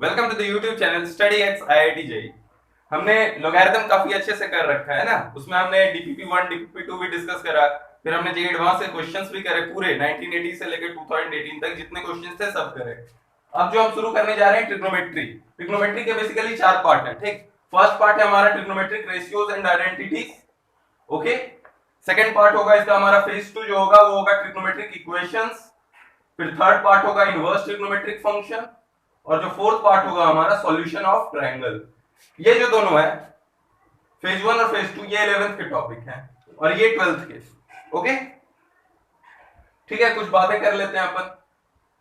Welcome to the YouTube channel study X IIT JEE. हमने logarithm काफी अच्छे से कर रखा है ना। उसमें हमने डीपीपी 1 डीपीपी 2 भी डिस्कस करा। फिर हमने जेई एडवांस के क्वेश्चंस भी करे, पूरे 1980 से लेकर 2018 तक जितने क्वेश्चंस थे सब करे। अब जो हम शुरू करने जा रहे हैं ट्रिग्नोमेट्री। ट्रिग्नोमेट्री के बेसिकली 4 पार्ट हैं, ठीक। फर्स्ट पार्ट है हमारा trigonometric ratios and identities. Okay. Second part होगा इसका हमारा फेज 2 जो होगा वो होगा ट्रिग्नोमेट्रिक इक्वेशंस। फिर थर्ड पार्ट होगा इनवर्स ट्रिग्नोमेट्रिक फंक्शन। और जो फोर्थ पार्ट होगा हमारा सॉल्यूशन ऑफ ट्रायंगल। ये जो दोनों है, फेज 1 और फेज 2, ये 11th के टॉपिक हैं और ये 12th के। ओके, ठीक है। कुछ बातें कर लेते हैं अपन।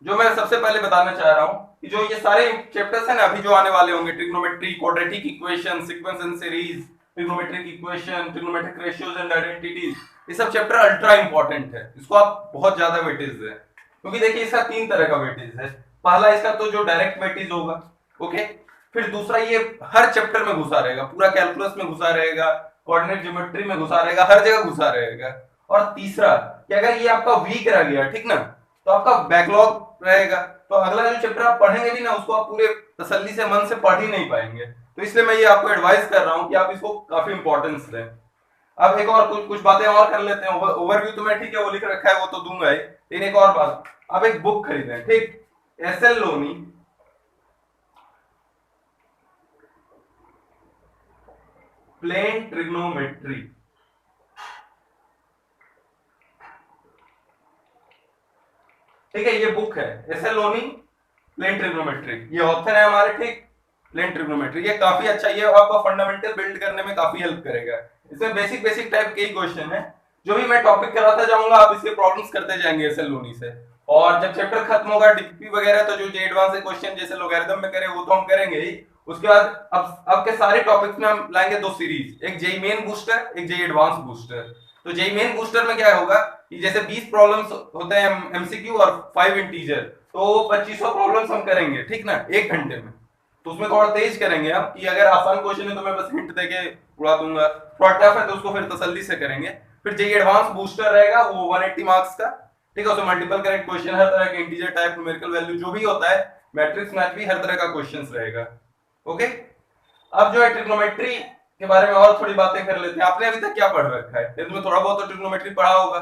जो मैं सबसे पहले बताना चाह रहा हूं कि जो ये सारे चैप्टर्स हैं ना अभी जो आने वाले होंगे, trigonometry, quadratic equation, sequence and series, trigonometric equation, trigonometric ratios and identities, ये सब चैप्टर अल्ट्रा इंपॉर्टेंट है। इसको आप बहुत ज्यादा वेटेज दें, क्योंकि देखिए इसका 3 तरह का वेटेज है। पहला इसका तो जो डायरेक्ट वेटेज होगा, ओके। फिर दूसरा ये हर चैप्टर में घुसा रहेगा, पूरा कैलकुलस में घुसा रहेगा, कोऑर्डिनेट ज्योमेट्री में घुसा रहेगा, हर जगह घुसा रहेगा। और तीसरा कि अगर ये आपका वीक रह गया, ठीक ना, तो आपका बैकलॉग रहेगा। तो अगला जो चैप्टर आप पढ़ेंगे भी ना, उसको आप पूरे तसल्ली से मन से पढ़ ही नहीं पाएंगे। तो इसलिए मैं ये आपको एडवाइस कर रहा हूं कि आप इसको काफी इंपॉर्टेंस दें। अब एक और कुछ बातें और कर लेते हैं। ओवरव्यू तो मैं ठीक है वो लिख रखा है, वो तो दूंगा ही, लेकिन एक और बात, आप एक बुक खरीदें, ठीक। एसएल लोनी प्लेन ट्रिग्नोमेट्री, ठीक है, ये बुक है एसएल लोनी प्लेन ट्रिग्नोमेट्री। ये ऑथर है हमारे, ठीक। प्लेन ट्रिग्नोमेट्री ये काफी अच्छा, ये आपका फंडामेंटल बिल्ड करने में काफी हेल्प करेगा। इसमें बेसिक बेसिक टाइप के ही क्वेश्चन है। जो भी मैं टॉपिक कराता जाऊंगा आप इसके प्रॉब्लम्स करते जाएंगे एसएल लोनी से। और जब चैप्टर खत्म होगा डीपीपी वगैरह, तो जो एडवांस के क्वेश्चन जैसे लोगैरिथम में करें वो तो हम करेंगे ही। उसके बाद अब के सारे टॉपिक्स में हम लाएंगे 2 सीरीज, एक जेई मेन बूस्टर, एक जेई एडवांस बूस्टर। तो जेई मेन बूस्टर में क्या होगा कि जैसे 20 प्रॉब्लम्स होते हैं एमसीक्यू और 5 इंटीजर, तो 2500 प्रॉब्लम्स हम करेंगे, ठीक ना, 1 घंटे में। तो उसमें थोड़ा तेज करेंगे हम, कि अगर आसान क्वेश्चन है तो मैं बस हिंट देके उड़ा दूंगा, थोड़ा टफ है तो उसको फिर तसल्ली से करेंगे। फिर जेई एडवांस बूस्टर रहेगा वो 180 मार्क्स का, ठीक है। उसमें मल्टीपल करेक्ट क्वेश्चन, हर तरह के इंटीजर टाइप, न्यूमेरिकल वैल्यू जो भी होता है, मैट्रिक्स मैथ भी, हर तरह का क्वेश्चंस रहेगा। ओके। अब जो है ट्रिग्नोमेट्री के बारे में और थोड़ी बातें कर लेते हैं। आपने अभी तक क्या पढ़ रखा है? टेंथ में थोड़ा बहुत तो ट्रिग्नोमेट्री पढ़ा होगा।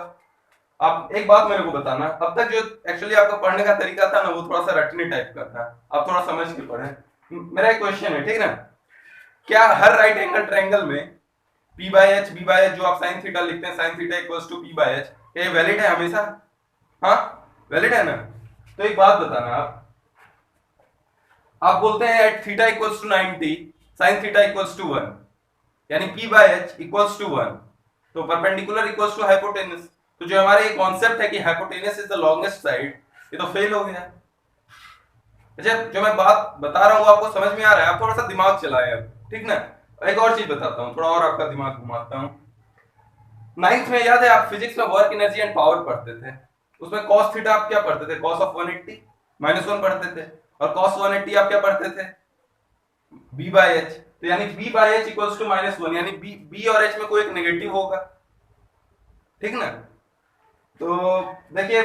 आप एक बात मेरे को बताना, अब तक जो एक्चुअली आपका पढ़ने का तरीका था ना, वो थोड़ा सा रटने टाइप का था। आप थोड़ा समझ के पढ़े। मेरा एक क्वेश्चन है, ठीक ना, क्या हर राइट एंगल ट्रायंगल में P by H, B by H, जो आप साइन थीटा लिखते हैं, sine theta equals to P by H, ये वैलिड है हमेशा? हाँ, वैलिड है ना। तो एक बात बताना, आप बोलते हैं at theta equals to 90 sine theta equals to 1, यानी P by H equals to 1, तो परपेंडिकुलर इक्वल्स टू हाइपोटेनस। तो जो हमारे ये कॉन्सेप्ट है कि hypotenuse is the longest side, ये तो फेल हो गया। अच्छा, जो मैं बात बता रहा हूँ आपको समझ में आ रहा है? आप थोड़ा सा दिमाग चलाएं अब, ठीक ना। एक और चीज बताता हूँ, थोड़ा और आपका दिमाग घुमाता हूँ। 9th में याद है आप फिजिक्स में वर्क एनर्जी एंड पावर पढ़ते थे? उसमें cos थीटा आप क्या पढ़ते थे? cos ऑफ 180 -1 पढ़ते थे। और cos 180 आप क्या पढ़ते थे? b by h। तो यानी b by h equals to -1, यानी b और h में कोई एक नेगेटिव होगा, ठीक ना। तो देखिए,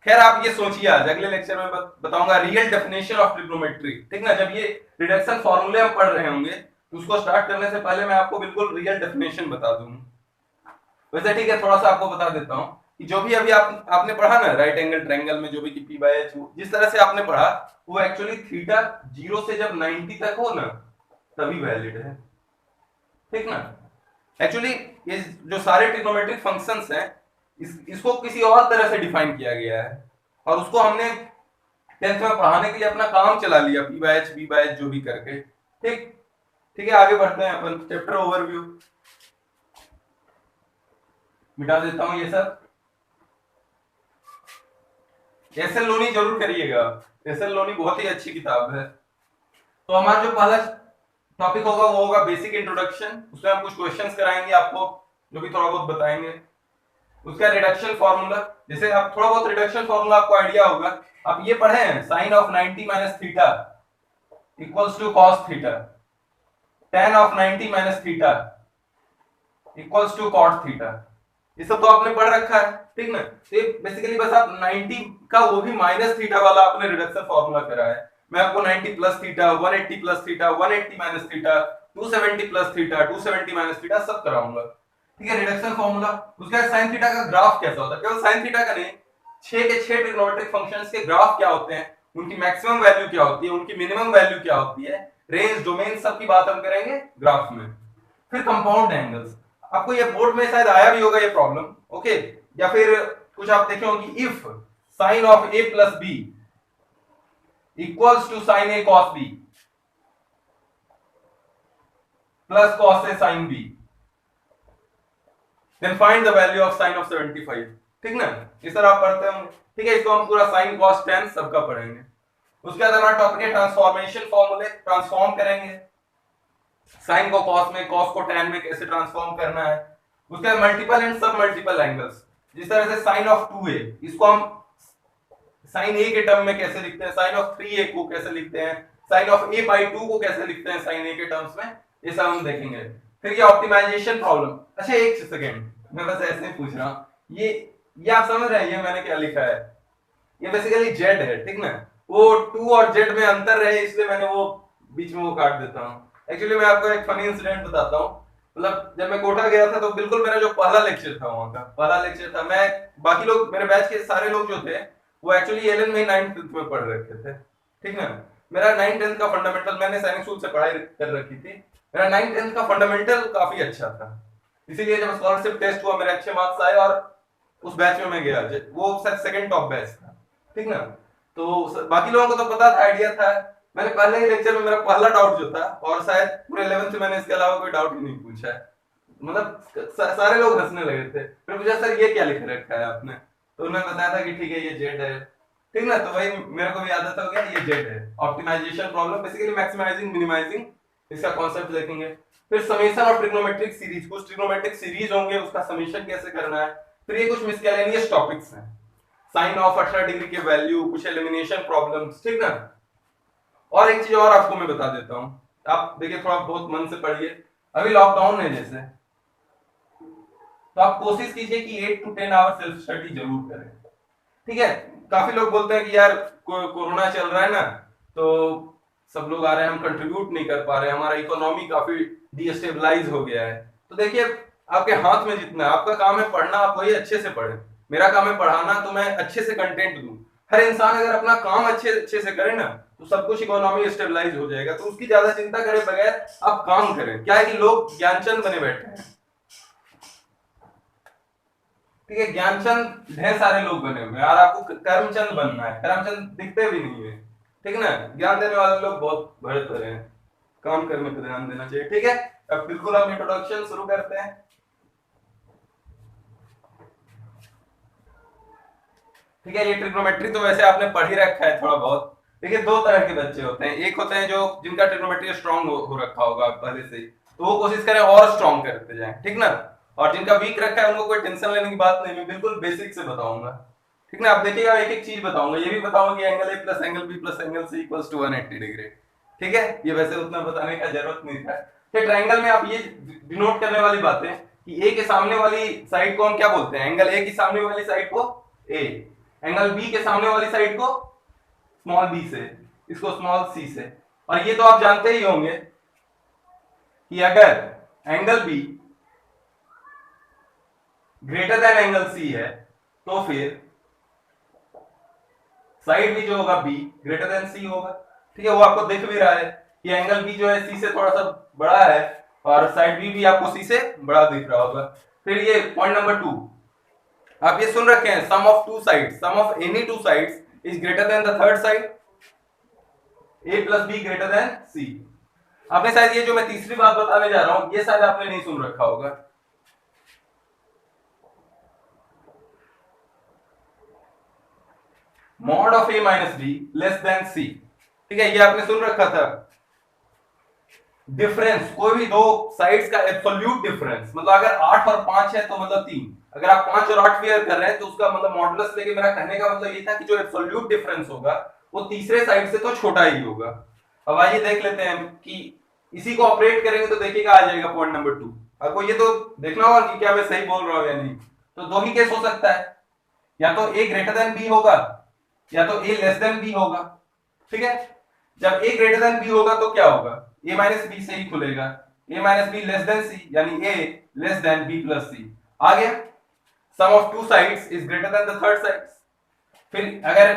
खैर आप ये सोचिए, आज अगले लेक्चर में बताऊंगा रियल डेफिनेशन ऑफ ट्रिग्नोमेट्री, ठीक ना। जब ये रिडक्शन फॉर्मूले हम पढ़ रहे होंगे तो उसको स्टार्ट करने से पहले मैं आपको बिल्कुल रियल डेफिनेशन बता दूंगा। वैसे ठीक है, थोड़ा सा आपको बता देता हूँ कि जो भी अभी आपने पढ़ा ना राइट एंगल ट्रायंगल में, जो भी कि पी बाय एच, जिस तरह से आपने पढ़ा, वो एक्चुअली थीटा 0 से जब 90 तक हो ना, तभी वैलिड है, ठीक ना। एक्चुअली ये जो सारे ट्रिग्नोमेट्रिक फंक्शंस हैं, इसको किसी और तरह से डिफाइन किया गया है, और उसको हमने 10th में पढ़ाने के लिए अपना काम चला लिया, P by H, B by H जो भी करके, ठीक। ठीक है, आगे बढ़ते हैं अपन। चैप्टर ओवरव्यू मिटा देता हूं ये सब। एसएल लोनी जरूर करिएगा, एसएल लोनी बहुत ही अच्छी किताब है। तो हमारा जो पहला टॉपिक होगा वो होगा बेसिक इंट्रोडक्शन। उसमें हम कुछ क्वेश्चंस कराएंगे आपको, जो भी थोड़ा बहुत बताएंगे। उसका रिडक्शन फार्मूला, जैसे आप थोड़ा बहुत रिडक्शन फार्मूला आपको आइडिया होगा, आप ये पढ़े हैं, sine of 90 minus theta equals to cos theta, tan of 90 minus theta equals to cot theta. ये सब तो आपने पढ़ रखा है, ठीक ना। तो ये बेसिकली बस आप 90 का वो भी माइनस थीटा वाला आपने रिडक्शन फार्मूला करा है। मैं आपको 90 plus theta, 180 plus theta, 180 minus theta, 270 plus theta, 270 minus theta सब कराऊंगा। ठीक है, रिडक्शन फॉर्मूला। उसके बाद साइन थीटा का ग्राफ कैसा होता है, केवल साइन थीटा का नहीं, 6 के 6 ट्रिग्नोमेट्रिक फंक्शंस के ग्राफ क्या होते हैं, उनकी मैक्सिमम वैल्यू क्या होती है, उनकी मिनिमम वैल्यू क्या होती है, रेंज, डोमेन, सब की बात हम करेंगे ग्राफ में। फिर कंपाउंड एंगल्स, आपको ये बोर्ड में शायद आया भी होगा ये प्रॉब्लम, ओके, या फिर कुछ आप देखे होंगे, if sine of a plus B equals to sine a cos b plus cos a sin b, then find the value of sine of 75। ठीक ना, इस तरह आप पढ़ते होंगे। ठीक है, इसको हम पूरा साइन cos tan सबका पढ़ेंगे। उसके बाद हमारा टॉपिक है ट्रांसफॉर्मेशन फॉर्मूले, ट्रांसफॉर्म करेंगे साइन को cos में, cos को tan में कैसे ट्रांसफॉर्म करना है। उसके बाद मल्टीपल एंड सब मल्टीपल एंगल्स, जिस तरह से साइन ऑफ 2a, इसको हम साइन a के टर्म में कैसे लिखते हैं, साइन ऑफ 3a को कैसे लिखते हैं, साइन ऑफ a बाई 2 को कैसे लिखते हैं साइन a के टर्म्स में, ये सब हम देखेंगे। फिर ये ऑप्टिमाइजेशन प्रॉब्लम। अच्छा एक सेकंड, मैं बस ऐसे ही पूछ रहा हूं, ये आप समझ रहे हैं ये मैंने क्या लिखा है, ये बेसिकली जेड है, ठीक ना, वो 2 और जेड में अंतर रहे इसलिए मैंने वो बीच में वो काट देता हूँ। एक्चुअली मैं आपको एक फनी इंसिडेंट बताता हूँ। मतलब जब मैं कोटा गया था तो बिल्कुल मेरा जो पहला लेक्चर था, वहां का पहला लेक्चर था, मैं बाकी लोग मेरे बैच के सारे लोग जो थे वो एक्चुअली एलन में 9th में पढ़ रखे थे, ठीक ना। मेरा 9th 10th का फंडामेंटल, मैंने सैनिक स्कूल से पढ़ाई कर रखी थी, मेरा 9th 10th का फंडामेंटल काफी अच्छा था, इसीलिए जब स्कॉलरशिप टेस्ट हुआ मेरे अच्छे मार्क्स आए और उस बैच में मैं गया, वो शायद सेकंड टॉप बैच था, ठीक ना। तो बाकी लोगों को तो पता था, आइडिया था। मैंने पहले ही लेक्चर में मेरा पहला डाउट जो था, और शायद पूरे 11th से मैंने इसके अलावा कोई डाउट ही नहीं पूछा है, मतलब सारे लोग हंसने लगे थे। फिर पूछा सर ये क्या लिख रखा है आपने, तो उन्होंने बताया था कि ठीक है ये जेड है, ठीक ना। तो वही मेरे को भी आदत हो गया, ये जेड है। Optimisation problem, basically maximising minimising, इसका कॉन्सेप्ट देखेंगे। फिर समेशन ऑफ ट्रिग्नोमेट्रिक सीरीज, कुछ ट्रिग्नोमेट्रिक सीरीज होंगे, उसका समेशन कैसे करना है। फिर ये कुछ मिसकैलेनियस टॉपिक्स हैं, साइन ऑफ 18 डिग्री के वैल्यू, कुछ एलिमिनेशन प्रॉब्लम्स, ठीक ना। और एक चीज और आपको मैं बता देता हूं, आप देखिए थोड़ा बहुत मन से पढ़िए। अभी लॉकडाउन है जैसे, तो आप कोशिश कीजिए कि 8 to 10 आवर सेल्फ स्टडी जरूर करें, ठीक है। काफी लोग बोलते हैं कि यार कोरोना चल रहा है ना, तो सब लोग आ रहे हैं, हम कंट्रीब्यूट नहीं कर पा रहे, हमारा इकोनॉमी काफी डिस्टेबलाइज हो गया है। तो देखिए आपके हाथ में जितना है, आपका काम है पढ़ना, आप वही अच्छे से पढ़ें। मेरा काम है पढ़ाना, तो मैं अच्छे से कंटेंट दूं। हर इंसान अगर अपना काम अच्छे से करे ना, तो सब कुछ इकोनॉमी स्टेबलाइज हो जाएगा। तो उसकी ज्यादा चिंता करे बगैर आप काम करें। क्या है कि लोग ज्ञानचंद बने बैठे हैं, ठीक है, ज्ञानचंद ढेर सारे लोग बने हुए हैं, और आपको कर्मचंद बनना है। कर्मचंद दिखते भी नहीं है, ठीक ना। ज्ञान देने वाले लोग बहुत बड़े बड़े हैं, काम करने पर ध्यान देना चाहिए, ठीक है। अब बिल्कुल हम इंट्रोडक्शन शुरू करते हैं। ठीक है, ये ट्रिग्नोमेट्री तो वैसे आपने पढ़ ही रखा है थोड़ा बहुत। देखिए दो तरह के बच्चे होते हैं, एक होते हैं जो जिनका ट्रिग्नोमेट्री स्ट्रांग हो रखा होगा पहले से, तो वो कोशिश करें और स्ट्रांग करते जाएं, ठीक ना। और जिनका वीक रखा है उनको कोई टेंशन लेने की बात नहीं, मैं बिल्कुल बेसिक से बताऊंगा, ठीक ना। आप देखिएगा एक एक चीज बताऊंगा, ये भी बताऊंगा कि angle A plus angle B plus angle C equals to 180 degree, ठीक है। ये वैसे उतना बताने का जरूरत नहीं था। तो ट्रायंगल में आप ये डिनोट करने वाली बातें कि ए के सामने वाली साइड को हम क्या बोलते हैं, एंगल ए की सामने वाली साइड को ए, एंगल बी के सामने वाली साइड को स्मॉल बी से, इसको स्मॉल सी से। और ये तो आप जानते ही होंगे कि अगर angle B greater than angle C है, तो फिर साइड भी जो होगा बी ग्रेटर देन सी होगा, ठीक है। वो आपको दिख भी रहा है कि एंगल बी जो है सी से थोड़ा सा बड़ा है, और साइड बी भी आपको सी से बड़ा दिख रहा होगा। फिर ये पॉइंट नंबर 2, आप ये सुन रखे हैं, sum of two sides, sum of any two sides is greater than the third side, A plus B greater than C. आपने शायद ये जो मैं तीसरी बात बताने जा रहा हूं, ये शायद आपने नहीं सुन रखा होगा। Mod of A minus B less than C, ठीक है, ये आपने सुन रखा था। डिफरेंस, कोई भी दो साइड्स का एब्सोल्यूट डिफरेंस, मतलब अगर 8 और 5 है तो मतलब 3, अगर आप 5 और 8 पेयर कर रहे हैं तो उसका मतलब मॉडुलस लेके मेरा कहने का मतलब ये था कि जो एब्सोल्यूट डिफरेंस होगा वो तीसरे साइड से तो छोटा ही होगा। अब आइए देख लेते हैं कि इसी को ऑपरेट करेंगे तो देखिएगा आ जाएगा पॉइंट नंबर 2। आपको ये तो देखना होगा कि क्या मैं सही बोल रहा हूं या नहीं। तो दो ही केस हो सकता है, या तो ए ग्रेटर देन बी होगा, या तो ए लेस देन बी होगा, ठीक है। जब a ग्रेटर देन b होगा तो क्या होगा, a माइनस b से ही खुलेगा, a minus b less than c, यानी a less than b plus c। आ गया, sum of two sides is greater than the third side. फिर अगर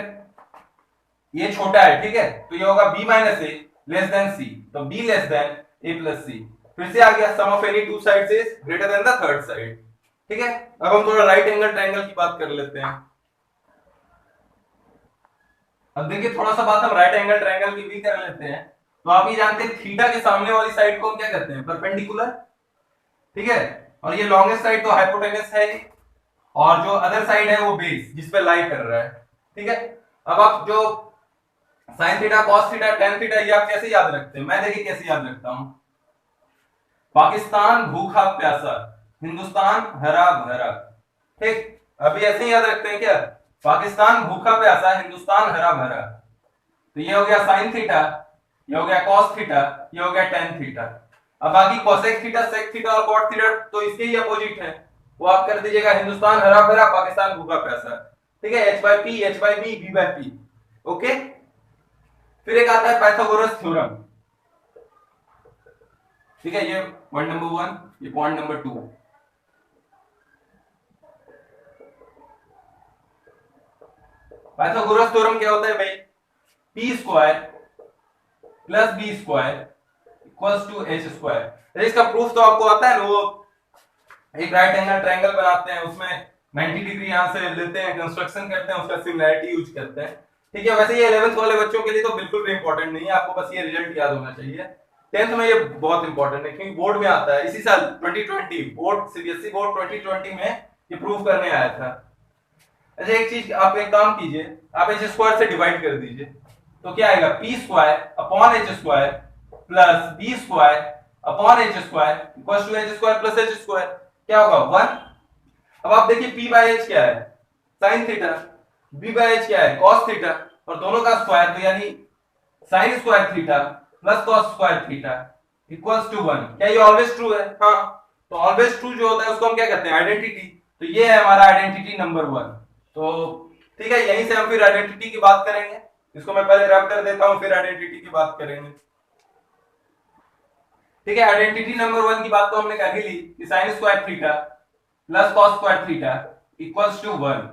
ये छोटा है, ठीक है, तो ये होगा b minus a less than c, तो b less than a plus c। फिर से आ गया, sum of any two sides is greater than the third side. ठीक है, अब हम थोड़ा राइट एंगल ट्रायंगल की बात कर लेते हैं। अब देखिए थोड़ा सा बात हम राइट एंगल ट्रायंगल की भी कर लेते हैं। तो आप ये जानते हैं थीटा के सामने वाली साइड को हम क्या कहते हैं, परपेंडिकुलर। ठीक है, और ये लॉन्गेस्ट साइड तो हाइपोटेनस है, और जो अदर साइड है वो बेस जिस पे लाई कर रहा है। ठीक है, अब आप जो sine theta, cos theta, tan theta, ये आप कैसे याद रखते हैं, मैं देखिए कैसे याद रखता हूं। पाकिस्तान भूखा प्यासा, हिंदुस्तान हरा भरा। ठीक, अभी ऐसे ही याद रखते हैं क्या, पाकिस्तान भूखा प्यासा, हिंदुस्तान हरा भरा। तो ये हो गया साइन थीटा, ये हो गया कॉस थीटा, ये हो गया टेन थीटा। अब बाकी कोसेक थीटा, सेक थीटा और कॉट थीटा तो इसके ही अपोजिट है, वो आप कर दीजिएगा, हिंदुस्तान हरा भरा, पाकिस्तान भूखा प्यासा। ठीक है, h by p, h by b, b by p। Okay, फिर एक आता है पाइथागोरस थ्योरम। ठीक है, ये पॉइंट नंबर 1, ये पॉइंट नंबर 2। पाइथागोरस थ्योरम क्या होता है भाई, p square plus b square equals to h square. इसका प्रूफ तो आपको आता है, वो एक राइट एंगल ट्रायंगल बनाते हैं, उसमें 90 डिग्री यहां से लेते हैं, कंस्ट्रक्शन करते हैं, उसका सिमिलैरिटी यूज करते हैं। ठीक है, वैसे ये 11th वाले बच्चों के लिए तो बिल्कुल भी इंपॉर्टेंट नहीं है, आपको बस ये रिजल्ट याद होना चाहिए। 10th में ये बहुत इंपॉर्टेंट है, क्योंकि बोर्ड में आता है, इसी साल 2020 बोर्ड, सीबीएसई बोर्ड 2020 में ये प्रूव करने आया था। अच्छा, एक चीज आप एक काम कीजिए, आप h स्क्वायर से डिवाइड कर दीजिए, तो क्या आएगा, p square upon h square plus b square upon h square equals to h square plus h square. क्या होगा, 1। अब आप देखिए p बाय h क्या है, sin theta, b by h क्या है, cos थीटा, और दोनों का स्क्वायर, तो यानी sin square theta plus cos square theta equals to 1। क्या ये ऑलवेज ट्रू है, हाँ, तो ऑलवेज ट्रू जो होता है उसको हम क्या कहते हैं, आइडेंटिटी। तो ये है हमारा आइडेंटिटी नंबर 1। तो ठीक है, यहीं से हम फिर आइडेंटिटी की बात करेंगे, इसको मैं पहले रब कर देता हूं, फिर आइडेंटिटी की बात करेंगे। ठीक है, आइडेंटिटी नंबर 1 की बात तो हमने कर ही ली कि sin square theta plus cos square theta equals to 1।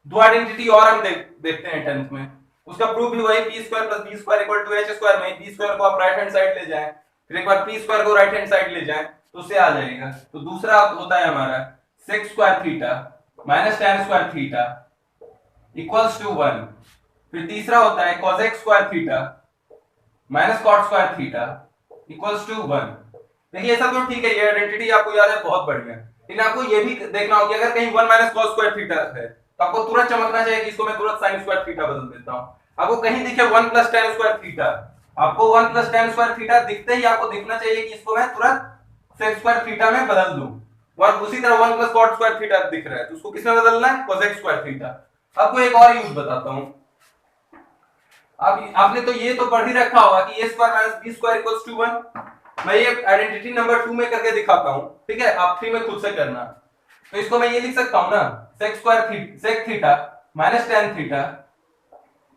दो आइडेंटिटी और हम देखते हैं 10th में, उसका प्रूफ भी वही, p square plus b square equal to h square में b स्क्वायर को आप राइट हैंड साइड ले जाएं, फिर एक बार p स्क्वायर को राइट हैंड साइड ले जाएं, तो उससे आ जाएगा। तो दूसरा होता है हमारा sec square theta minus tan square theta equals to 1। फिर तीसरा होता है cosec square theta minus cot square theta equals to 1। देखिए ऐसा तो ठीक है, ये आइडेंटिटी आपको याद है, बहुत बढ़िया। लेकिन आपको ये भी देखना होगा कि अगर कहीं 1 माइनस cos स्क्वायर थीटा है, तो आपको तुरंत चमकना चाहिए कि इसको मैं तुरंत sin स्क्वायर थीटा बदल देता हूं। आपको कहीं दिखे 1 प्लस tan स्क्वायर थीटा, आपको 1 प्लस tan स्क्वायर थीटा दिखते ही आपको दिखना चाहिए कि इसको मैं तुरंत sec स्क्वायर थीटा में बदल दूं। और उसी तरह 1 प्लस cot स्क्वायर थीटा दिख रहा है, तो उसको किसमें बदलना है, cosec स्क्वायर थीटा। आपको एक और यूज बताता हूं, आपने तो ये तो पढ़ ही रखा होगा कि a square minus b square equals to 1। मैं ये आइडेंटिटी नंबर 2 में करके दिखाता हूं, ठीक है, आप 3 में खुद से करना। तो इसको मैं ये लिख सकता हूं ना, sec square sec theta minus tan theta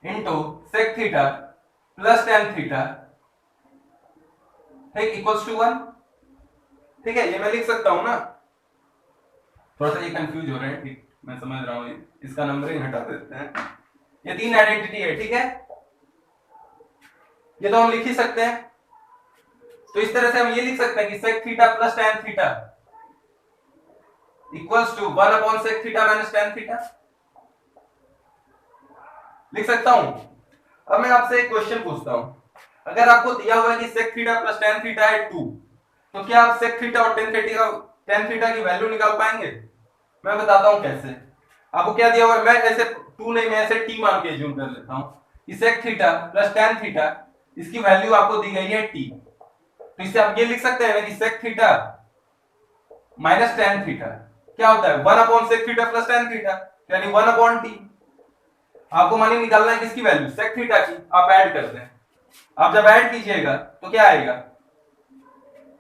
into sec theta plus tan theta, ठीक, इक्वल्स टू 1। ठीक है, ये मैं लिख सकता हूं ना। थोड़ा सा ये कंफ्यूज हो रहे हैं, ठीक, मैं समझ रहा हूं, इसका नंबरिंग हटा देते हैं। ये 3 आइडेंटिटी है, ठीक है, ये तो हम लिख ही सकते हैं। तो इस तरह से हम ये लिख सकते हैं कि sec theta plus tan theta equals to 1 upon sec theta minus tan theta, लिख सकता हूं। अब मैं आपसे एक क्वेश्चन पूछता हूं, अगर आपको दिया हुआ है कि sec theta plus tan theta है 2, तो क्या आप sec थीटा और tan थीटा की वैल्यू निकाल पाएंगे? मैं बताता हूं कैसे। आपको क्या दिया हुआ है, मैं ऐसे 2 नहीं, मैं ऐसे t मान के अज्यूम कर लेता हूं कि sec theta plus tan theta, इसकी वैल्यू आपको दी गई है t। तो इससे आप ये लिख सकते हैं कि sec theta minus tan theta क्या होता है, 1 upon sec theta plus tan theta, यानी 1 अपॉन t। आपको मानी निकालना है किसकी वैल्यू, sec थीटा की, आप ऐड कर दें। आप जब ऐड कीजिएगा तो क्या आएगा,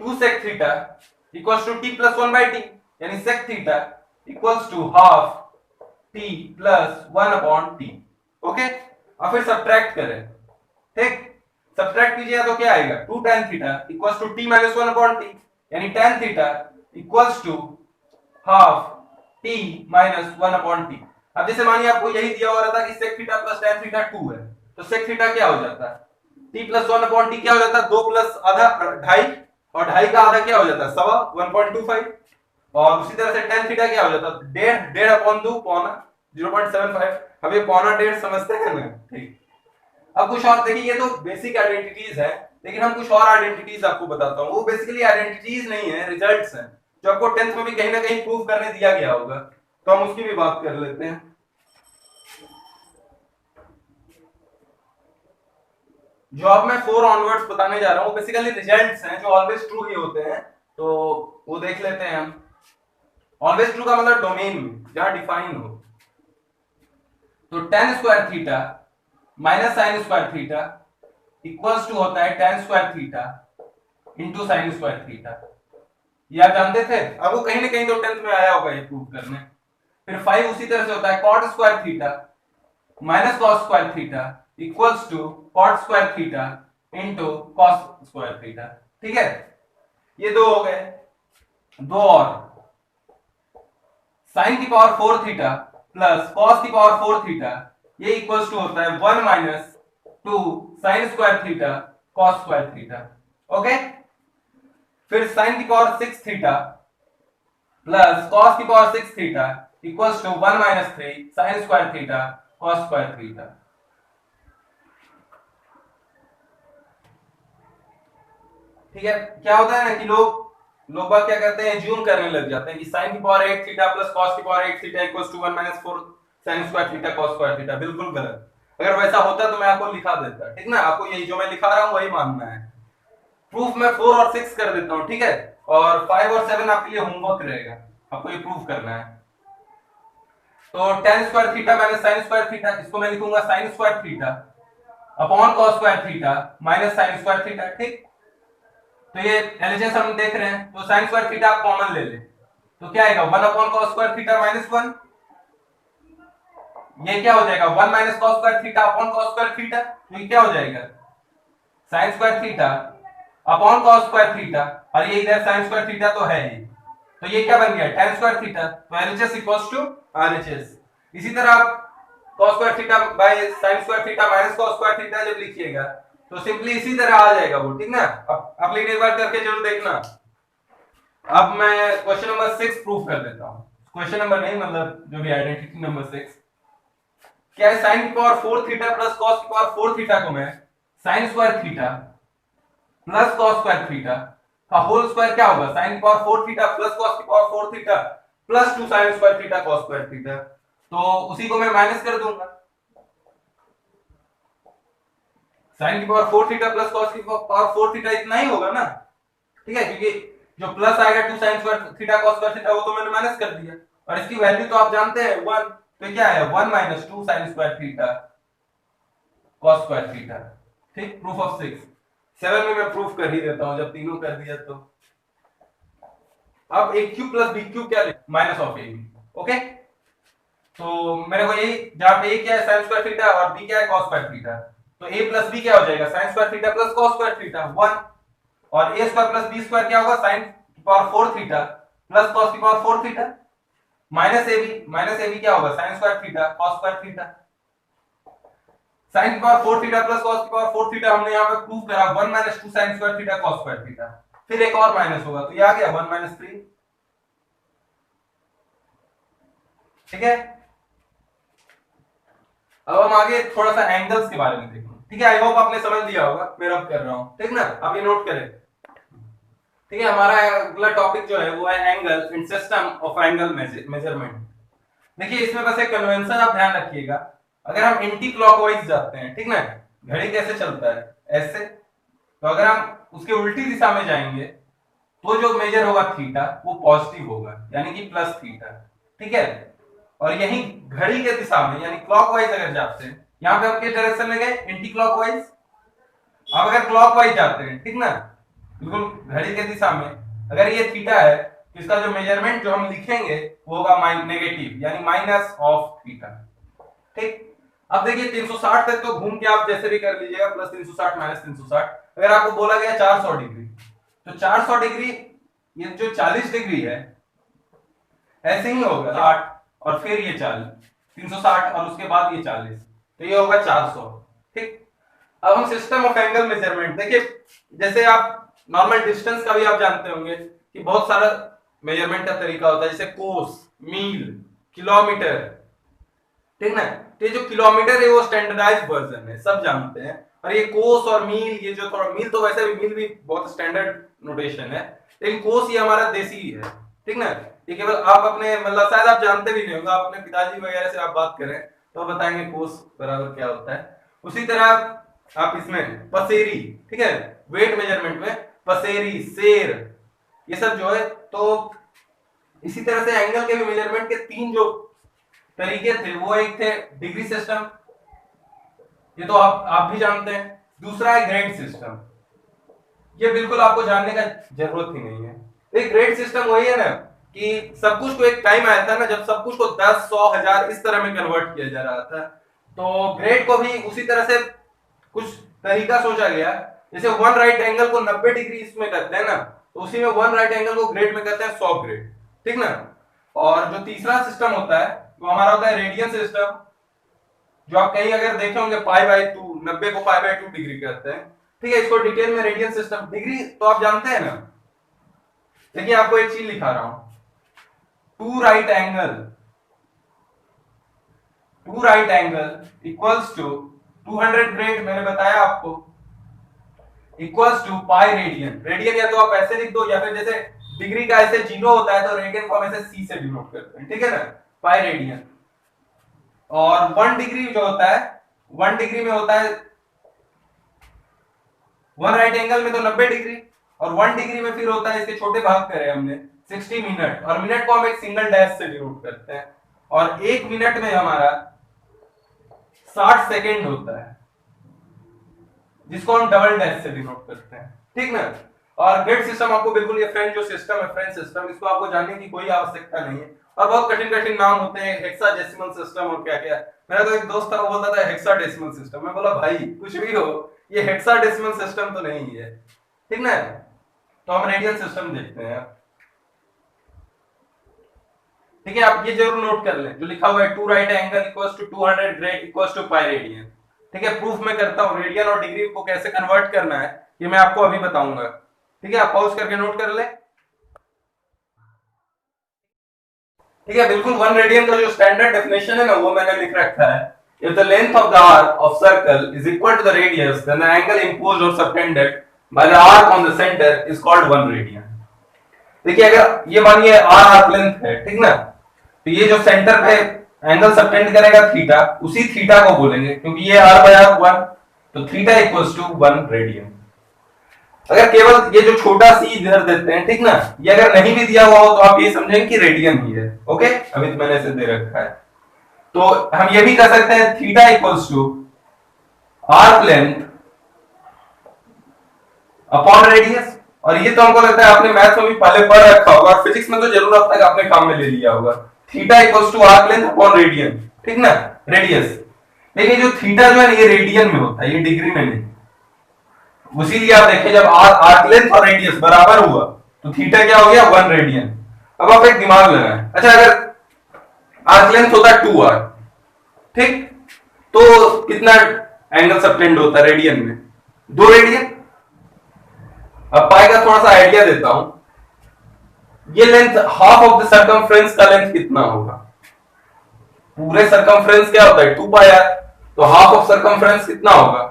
2 sec theta equals to t plus 1 by t, यानी sec theta equals to half t plus 1 upon t। Okay, और फिर सब्ट्रैक्ट करें, ठीक, सब्ट्रैक्ट कीजिएगा तो क्या आएगा 2 tan theta equals to t minus 1 upon t, यानी tan theta equals to half t minus 1 upon t। अब जैसे मानिए आपको यही दिया हुआ था कि sec theta plus tan theta 2 है, तो sec थीटा क्या हो जाता है t प्लस 1 अपॉन t, क्या हो जाता है 2 प्लस आधा 2.5, और 2.5 का आधा क्या हो जाता है सवा 1.25, और उसी तरह से tan थीटा क्या हो जाता है डेढ़ अपॉन 2 पौना 0.75। अब ये पौना डेढ़ समझते हैं ना, ठीक। अब कुछ और देखिए, ये तो बेसिक आइडेंटिटीज है, लेकिन हम कुछ और आइडेंटिटीज आपको बताता हूँ। वो बेसिकली आइडेंटिटीज नहीं है, रिजल्ट्स हैं, जो आपको 10th में भी कहीं ना कहीं प्रूव करने दिया गया होगा, तो हम उसकी भी बात कर लेते हैं। जो अब मैं 4 ऑनवर्ड्स बताने जा रहा हूँ बेसिकली रिजल्ट्स हैं जो ऑलवेज ट्रू ही होते हैं, तो वो देख लेते हैं हम। ऑलवेज ट्रू का मतलब डोमेन में जहां डिफाइन हो। तो tan square theta minus sine square theta equals to होता है tan square theta into sine square theta. ये आप जानते थे? अब वो कहीं ना कहीं तो 10th में आया होगा ये प्रूव करने। फिर 5 उसी तरह से होता है cot square theta minus cos square theta equals to cot square theta into cos square theta. ठीक है, ये दो हो गए। दो और sin की पावर 4 थीटा प्लस cos की पावर 4 थीटा, ये इक्वल्स टू होता है 1 माइनस 2 sin square theta cos square theta. Okay, फिर sin की पावर 6 थीटा प्लस cos की power 6 theta equals to 1 minus 3 sin square theta cos square theta. ठीक है, क्या होता है ना कि लोग बात क्या करते हैं, ज्यूम करने लग जाते हैं कि sin की पावर 8 थीटा प्लस cos की power 8 theta equals to 1 minus 4 sin square theta cos square theta. बिल्कुल गलत। अगर वैसा होता तो मैं आपको लिखा देता, ठीक ना। आपको यही जो मैं लिखा रहा हूं वही मानना है। प्रूफ मैं 4 और 6 कर देता हूं, ठीक है, और 5 और 7 आपके लिए होमवर्क रहेगा, आपको ये प्रूफ करना है। तो tan square theta minus sin square theta, इसको मैं लिखूंगा sin square theta upon cos square theta minus sin square theta. ठीक, तो ये एलएचएस हम देख रहे हैं, तो sin स्क्वायर थीटा आप कॉमन ले ले, तो क्या आएगा 1 upon cos square theta minus 1। ये क्या हो जाएगा 1 minus cos square theta upon cos square theta, तो ये क्या हो जाएगा sin square theta upon cos square theta, और ये इधर sin स्क्वायर थीटा तो है ही, तो ये क्या बन गया tan स्क्वायर थीटा। तो LHS इक्वल्स टू RHS। इसी तरह आप cos square theta bye sin square theta minus cos square theta जब लिखिएगा तो सिंपली इसी तरह आ जाएगा वो, ठीक ना। अब आप लेकिन एक बार करके जरूर देखना। अब मैं क्वेश्चन नंबर 6 प्रूफ कर देता हूं। क्वेश्चन नंबर नहीं, मतलब जो भी आइडेंटिटी नंबर 6, क्या है sin की पावर 4 थीटा प्लस cos की पावर 4 थीटा को मैं sin square theta plus cos square theta का होल स्क्वायर क्या होगा sin की पावर 4 थीटा प्लस cos की power 4 theta plus 2 sin square theta cos square theta, तो उसी को मैं माइनस कर दूंगा। sin की पावर 4 थीटा प्लस cos की पावर 4 थीटा इतना ही होगा ना, ठीक है, क्योंकि जो प्लस आएगा 2 sin square theta cos square theta वो तो मैंने माइनस कर दिया, और इसकी वैल्यू तो आप जानते हैं 1, तो क्या है 1 माइनस 2 sin square theta cos square theta. ठीक, प्रूफ ऑफ 6। 7 में मैं प्रूफ कर ही देता हूं, जब तीनों कर दिया तो। अब AQ प्लस BQ क्या है माइनस ऑफ AB। ओके, तो मेरे को यही, जहां पे A क्या है sin स्क्वायर थीटा और B क्या है cos स्क्वायर थीटा, तो A प्लस B क्या हो जाएगा sin square theta plus cos square theta 1, और A square plus B square क्या होगा sin की पावर 4 थीटा प्लस cos की पावर 4 थीटा माइनस AB क्या होगा sin square theta cos square theta. sin की पावर 4 थीटा प्लस cos की power 4 theta हमने यहां पे प्रूव करा 1 माइनस 2 sin square theta cos square theta, फिर एक और माइनस होगा तो ये आ गया 1 माइनस 3। ठीक है, अब हम आगे थोड़ा सा एंगल्स के बारे में देखेंगे। ठीक है, आई होप आपने समझ लिया होगा, मैं रब कर रहा हूं, ठीक ना। अब ये नोट करें, ठीक है। हमारा अगला टॉपिक जो है वो है angle in system of angle measurement. देखिए, इसमें बस एक कन्वेंशन आप ध्यान रखिएगा। अगर हम एंटी क्लॉकवाइज जाते हैं, ठीक ना, घड़ी कैसे चलता है ऐसे, तो अगर हम उसके उल्टी दिशा में जाएंगे तो जो मेजर होगा थीटा वो पॉजिटिव होगा, यानी कि प्लस थीटा। ठीक है, और यही घड़ी के दिशा में यानी क्लॉकवाइज अगर जाते हैं, यहां पे हम किस डायरेक्शन में गए एंटी क्लॉकवाइज। अब अगर क्लॉकवाइज जाते हैं, ठीक ना, बिल्कुल घड़ी के दिशा में, अगर ये थीटा है तो इसका जो मेजरमेंट जो हम लिखेंगे वो होगा नेगेटिव, यानी माइनस ऑफ थीटा। ठीक, अब देखिए 360 तक तो घूम के आप जैसे भी कर लीजिएगा, प्लस 360 माइनस 360। अगर आपको बोला गया 400 डिग्री, तो 400 डिग्री ये जो 40 डिग्री है ऐसे ही होगा 60 और फिर ये 40, 360 और उसके बाद ये 40, तो ये होगा 400। ठीक, अब हम सिस्टम ऑफ एंगल मेजरमेंट देखिए, जैसे आप नॉर्मल डिस्टेंस का भी आप जानते होंगे कि बहुत सारा मेजरमेंट का तरीका होता है, जैसे कोस, मील, किलोमीटर, ठीक ना। तो ये जो किलोमीटर है वो स्टैंडर्डाइज्ड वर्जन है, सब जानते हैं। और ये कोस और मील, ये जो थोड़ा मील तो वैसे भी मील भी बहुत स्टैंडर्ड नोटेशन है, लेकिन कोस ये हमारा देसी है, ठीक ना। ये केवल आप अपने मतलब शायद आप जानते भी नहीं होंगे, आप अपने पिताजी वगैरह से आप बात करें तो बताएंगे कोस बराबर क्या होता है। उसी तरह आप इसमें पसेरी, ठीक है, वेट मेजरमेंट में पसेरी, सेर, ये सब जो है, तो इसी तरह से एंगल के भी मेजरमेंट के तीन जो तरीके थे, वो एक थे डिग्री सिस्टम, ये तो आप भी जानते हैं। दूसरा है ग्रेड सिस्टम, ये बिल्कुल आपको जानने का जरूरत ही नहीं है। एक ग्रेड सिस्टम वही है ना कि सब कुछ को एक टाइम आया था ना जब सब कुछ को 10, 100, 1000 इस तरह में कन्वर्ट किया जा रहा था, तो ग्रेड को भी उसी तरह से कुछ तरीका सोचा गया। जैसे वन राइट एंगल को 90 डिग्री इसमें करते हैं ना, तो उसी में वन राइट एंगल को ग्रेड में करते हैं 100 ग्रेड, ठीक ना। और जो तीसरा सिस्टम होता है वो हमारा होता है रेडियन सिस्टम, जो आप कहीं अगर देखे होंगे पाई बाई 2, 90 को पाई बाई 2 डिग्री करते हैं, ठीक है। इसको डिटेल में रेडियन सिस्टम, डिग्री तो आप जानते हैं ना। देखिए आपको एक चीज लिखा रहा हूं, two right angle equals to 200 grade, मैंने बताया आपको, equals to pi radian. Radian या तो आप ऐसे लिख दो, या फिर जैसे डिग्री का ऐसे 0 होता है तो रेडियन को हम ऐसे c से डिनोट करते हैं, ठीक है ना, पाई रेडियन। और 1 डिग्री जो होता है, 1 डिग्री में होता है, 1 राइट एंगल में तो 90 डिग्री, और 1 डिग्री में फिर होता है, इसके छोटे भाग करे हमने 60 मिनट, और मिनट को हम एक सिंगल डैश से डिनोट करते हैं, और 1 मिनट में हमारा 60 सेकेंड होता है, जिसको हम डबल डैश से डिनोट करते हैं, ठीक ना। और ग्रेड सिस्टम आपको बिल्कुल, ये फ्रेंच जो सिस्टम है, फ्रेंच सिस्टम, इसको आपको जानने की कोई आवश्यकता नहीं है। और बहुत कठिन कठिन नाम होते हैं, हेक्साडेसिमल सिस्टम और क्या क्या। मेरा तो एक दोस्त था, वो बोलता था हेक्साडेसिमल सिस्टम, मैं बोला भाई कुछ भी हो, ये हेक्साडेसिमल सिस्टम तो नहीं है, ठीक ना। तो हम रेडियन सिस्टम देखते हैं, ठीक है। आप ये जरूर नोट कर लें, जो लिखा हुआ है two right angle equals to 200 grade equals to pi radian, ठीक है। प्रूफ में करता हूं, रेडियन और डिग्री को कैसे कन्वर्ट करना है ये मैं आपको अभी बताऊंगा, ठीक है। आप पॉज करके नोट कर ले, ठीक है। बिल्कुल 1 रेडियन का जो स्टैंडर्ड डेफिनेशन है ना, वो मैंने लिख रखा है। If the length of the arc of circle is equal to the radius, then the angle imposed or subtended by the arc on the center is called 1 radian. देखिए अगर ये मानिए r आर्क लेंथ है, ठीक ना, तो ये जो सेंटर पे एंगल सबटेंड करेगा थीटा, उसी थीटा को बोलेंगे, क्योंकि ये r बाय r 1, तो थीटा इक्वल्स टू 1 रेडियन। अगर केवल ये जो छोटा सी इधर देते हैं, ठीक ना, ये अगर नहीं भी दिया हुआ हो तो आप ये समझेंगे कि रेडियन ही है, ओके। अभी तो मैंने इसे दे रखा है, तो हम ये भी कर सकते हैं theta equals to arc length upon radius. और ये तो हमको लगता है आपने मैथ्स में भी पहले पढ़ रखा होगा, और फिजिक्स में तो जरूर अब तक आपने काम में ले लिया होगा। Theta equals to arc length upon radian, ठीक ना, रेडियस। लेकिन जो थीटा जो है ये रेडियन में होता है, ये डिग्री में नहीं। इसीलिए आप देखिए जब आर्क लेंथ और रेडियस बराबर हुआ तो थीटा क्या हो गया, 1 रेडियन। अब आप एक दिमाग लगाएं, अच्छा अगर आर्क लेंथ होता है 2r, ठीक, तो कितना एंगल सबटेंड होता है रेडियन में, 2 रेडियन। अब पाई का थोड़ा सा आइडिया देता हूं, ये length half of the circumference का लेंथ कितना होगा, पूरे सर्कमफ्रेंस क्या होता है 2 पाई r, तो हाफ ऑफ सर्कमफ्रेंस कितना होगा,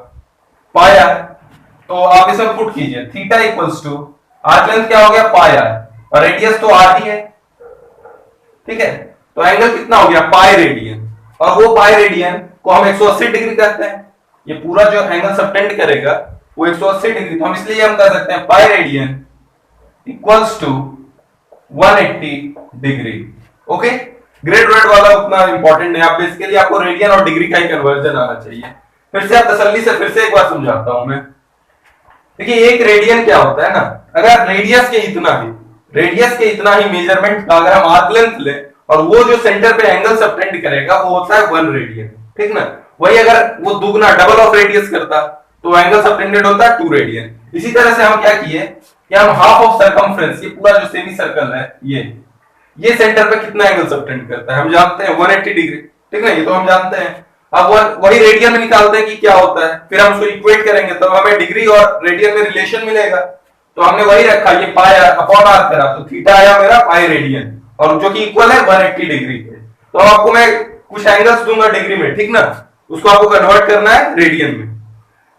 पाई r। तो आप इसमें पुट कीजिए theta equals to arc length क्या हो गया, पाई r, और रेडियस तो r ही है, ठीक है। तो एंगल कितना हो गया, पाई रेडियन, और वो पाई रेडियन को हम 180 डिग्री कहते हैं। ये पूरा जो एंगल सबटेंड करेगा वो 180 डिग्री, तो हम इसलिए हम कह सकते हैं pi radian equals to 180 degree, okay. Grade rad वाला उतना इंपॉर्टेंट नहीं, आप बेसिकली आपको रेडियन और डिग्री का ही कन्वर्जन आना चाहिए। फिर से आप तसल्ली से फिर से एक बार समझाता हूं मैं। देखिए एक रेडियन क्या होता है ना, अगर रेडियस के इतना ही मेजरमेंट का अगर हम आर्क लेंथ ले, और वो जो सेंटर पे एंगल सबटेंड करेगा वो होता है 1 रेडियन, ठीक ना। वही अगर वो दुगना डबल ऑफ रेडियस करता तो एंगल सबटेंडेड होता 2 रेडियन। इसी तरह से हम क्या किए कि हम हाफ ऑफ सर्कमफ्रेंस, ये पूरा जो सेमी सर्कल है, ये सेंटर पे कितना एंगल सबटेंड करता है हम जानते हैं 180 डिग्री, ठीक है, ये तो हम जानते हैं। अब वही रेडियन में निकालते हैं कि क्या होता है, फिर हम उसको इक्वेट करेंगे तो हमें डिग्री और रेडियन में रिलेशन मिलेगा। तो हमने वही रखा, ये पाई अपॉन आर करा तो थीटा आया मेरा पाई रेडियन, और जो कि इक्वल है 180 डिग्री के। तो आपको मैं कुछ एंगल्स दूंगा डिग्री में, ठीक ना, उसको आपको कन्वर्ट करना है रेडियन में।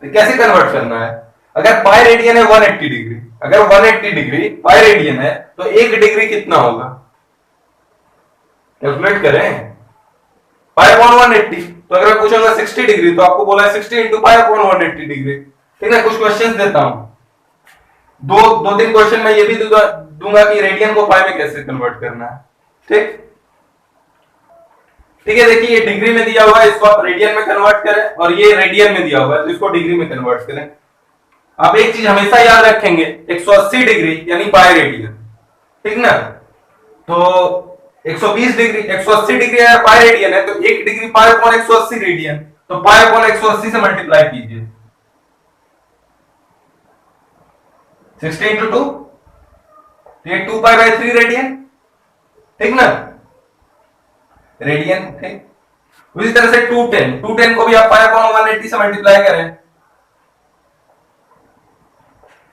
तो कैसे कन्वर्ट करना है, अगर पाई रेडियन है 180 डिग्री, अगर 180 डिग्री पाई रेडियन है तो 1 डिग्री कितना होगा, कैलकुलेट करें, पाई अपॉन 180। तो अगर मैं पूछूंगा 60 डिग्री तो आपको बोला है 60 इंटू पाई अपॉन 180 डिग्री, ठीक है। कुछ क्वेश्चंस देता हूं, दो तीन क्वेश्चन मैं ये भी दूंगा कि रेडियन को पाई में कैसे कन्वर्ट करना है, ठीक ठीक है। देखिए ये डिग्री में दिया हुआ है, इसको आप रेडियन में कन्वर्ट करें, और ये रेडियन में दिया हुआ है तो इसको डिग्री में कन्वर्ट करें। आप एक चीज हमेशा याद रखेंगे, 180 डिग्री यानी पाई रेडियन, ठीक ना। तो 120 डिग्री 180 डिग्री अगर पाई रेडियन है तो 1 डिग्री पाई अपॉन 180 रेडियन, तो पाई अपॉन 180 से मल्टीप्लाई कीजिए, 60 इंटू 2, ये 2 पाई बाई 3 रेडियन, ठीक ना, रेडियन, ठीक। उसी तरह से 210 को भी आप पाई अपॉन 180 से मल्टीप्लाई करें।